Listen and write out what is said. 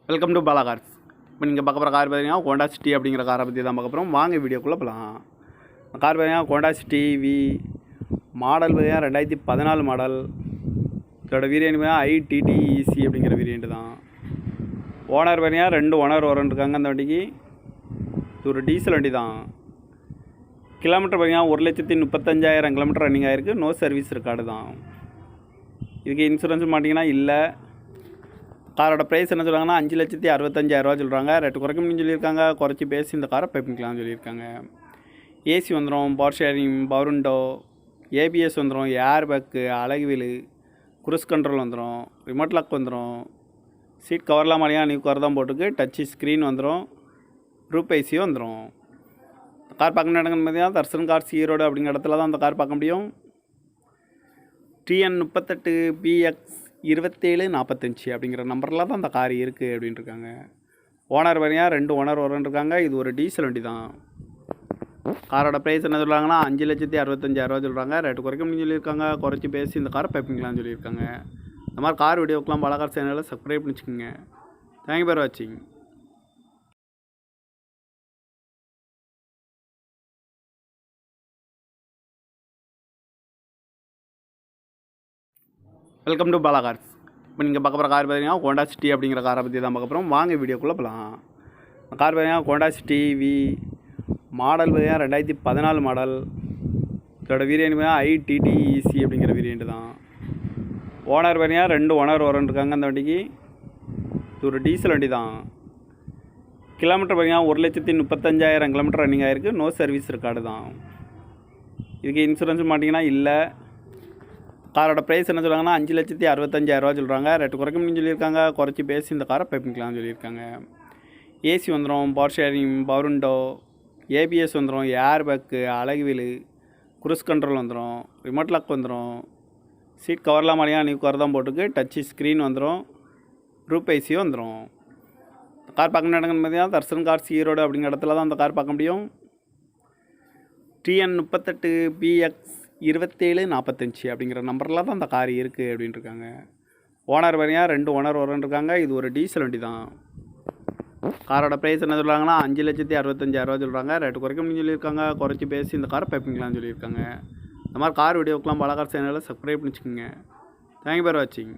Welcome to Bala cars. இப்போ நீங்கள் பார்க்க போகிற கார் பார்த்தீங்கன்னா ஹோண்டா சிட்டி அப்படிங்கிற காரை பற்றி தான் பார்க்க போகிறோம். வாங்க வீடியோக்குள்ளே போகலாம். கார் பார்த்தீங்கன்னா ஹோண்டா சிட்டி வி மாடல் பார்த்தீங்கன்னா 2014 மாடல். இதோட வேரியண்ட் பார்த்தீங்கன்னா ITTEC அப்படிங்கிற வேரியண்ட் தான். ஓனர் பார்த்தீங்கன்னா 2 ஓனர் இருக்காங்க. அந்த வண்டிக்கு இது ஒரு டீசல் வண்டி தான். கிலோமீட்டர் பார்த்தீங்கன்னா 1,35,000 கிலோமீட்டர் ரன்னிங் ஆகிருக்கு. நோ சர்வீஸ் ரெக்கார்டு தான். இதுக்கு இன்சூரன்ஸ் மாட்டிங்கன்னா இல்லை. காரோட ப்ரைஸ் என்ன சொல்கிறாங்கன்னா 5,65,000 சொல்கிறாங்க. ரேட்டு குறைக்க முடியும்னு சொல்லியிருக்காங்க. குறைச்சி பேசி இந்த காரை பைப்பிங்கலாம்னு சொல்லியிருக்காங்க. ஏசி வந்துடும், power sharing, power window, ABS வந்துடும், ஏர் பேக்கு, அழகு வீலு, குரூஸ் கண்ட்ரோல் வந்துடும், ரிமோட் லாக் வந்துடும், சீட் கவர்லாம் மாதிரியாக நியூ கவர் தான் போட்டுருக்கு. டச்சு ஸ்க்ரீன் வந்துடும், ரூப் ஐசியும் வந்துடும். கார் பார்க்க நடக்குன்னு பார்த்தீங்கன்னா தர்சன் கார்ஸ் ஈரோடு அப்படிங்கிற இடத்துல தான் அந்த கார் பார்க்க முடியும். TN 38 BX 2745 அப்படிங்கிற நம்பரில் தான் அந்த கார் இருக்குது அப்படின்ட்டு இருக்காங்க. ஓனர் பார்த்தீங்கன்னா 2 ஓனர் இருக்காங்க. இது ஒரு டீசல் வண்டி தான். காரோட ப்ரைஸ் என்ன சொல்கிறாங்கன்னா 5,65,000 சொல்கிறாங்க. ரேட்டு குறைக்க முடியும்னு சொல்லியிருக்காங்க. குறைச்சி பேசி இந்த காரை பைப்பிங்கலாம்னு சொல்லியிருக்காங்க. இந்த மாதிரி கார் வீடியோக்கெலாம் பாலா கார் சேனலில் சப்ஸ்கிரைப் பண்ணி வச்சுக்கோங்க. தேங்க்யூ ஃபார் வாட்சிங். Welcome to Bala cars. இப்போ நீங்கள் பார்க்க போகிற கார் பார்த்தீங்கன்னா ஹோண்டா சிட்டி அப்படிங்கிற காரை பற்றி தான் பார்க்க போகிறோம். வாங்க வீடியோக்குள்ளே போகலாம். கார் பார்த்தீங்கன்னா ஹோண்டா சிட்டி வி மாடல் பார்த்தீங்கன்னா 2014 மாடல். இதோட வேரியண்ட் பார்த்தீங்கன்னா ITTEC அப்படிங்கிற வேரியண்ட் தான். ஓனர் பார்த்தீங்கன்னா 2 ஓனர் இருக்காங்க. அந்த வண்டிக்கு இது ஒரு டீசல் வண்டி தான். கிலோமீட்டர் பார்த்தீங்கன்னா 1,35,000 கிலோமீட்டர் ரன்னிங் ஆகிருக்கு. நோ சர்வீஸ் ரெக்கார்டு தான். இதுக்கு இன்சூரன்ஸ் மாட்டிங்கன்னா இல்லை. காரோட ப்ரைஸ் என்ன சொல்கிறாங்கன்னா 5,65,000 சொல்கிறாங்க. ரேட்டு குறைக்க முடியும்னு சொல்லியிருக்காங்க. குறைச்சி பேசி இந்த காரை பைப்பிங்கலாம்னு சொல்லியிருக்காங்க. ஏசி வந்துடும், power sharing, power window, ABS வந்துடும், ஏர் பேக்கு, அழகு வீலு, குரூஸ் கண்ட்ரோல் வந்துடும், ரிமோட் லாக் வந்துடும், சீட் கவர்லாம் மாதிரியாக நியூ கவர் தான் போட்டுருக்கு. டச்சு ஸ்க்ரீன் வந்துடும், ரூப் ஐசியும் வந்துடும். கார் பார்க்க நடக்குன்னு பார்த்தீங்கன்னா தர்சன் கார்ஸ் ஈரோடு அப்படிங்கிற இடத்துல தான் அந்த கார் பார்க்க முடியும். TN 38 BX 2745 அப்படிங்கிற நம்பரில் தான் அந்த கார் இருக்குது அப்படின்ட்டு இருக்காங்க. ஓனர் பார்த்தீங்கன்னா 2 ஓனர் இருக்காங்க. இது ஒரு டீசல் வண்டி தான். காரோட ப்ரைஸ் என்ன சொல்கிறாங்கன்னா 5,65,000 சொல்கிறாங்க. ரேட்டு குறைக்க முடியும்னு சொல்லியிருக்காங்க. குறைச்சி பேசி இந்த காரை பைப்பிங்கலாம்னு சொல்லியிருக்காங்க. இந்த மாதிரி கார் வீடியோக்கெலாம் பாலா கார் சேனலில் சப்ஸ்கிரைப் பண்ணி வச்சுக்கோங்க. தேங்க்யூ ஃபார் வாட்சிங்.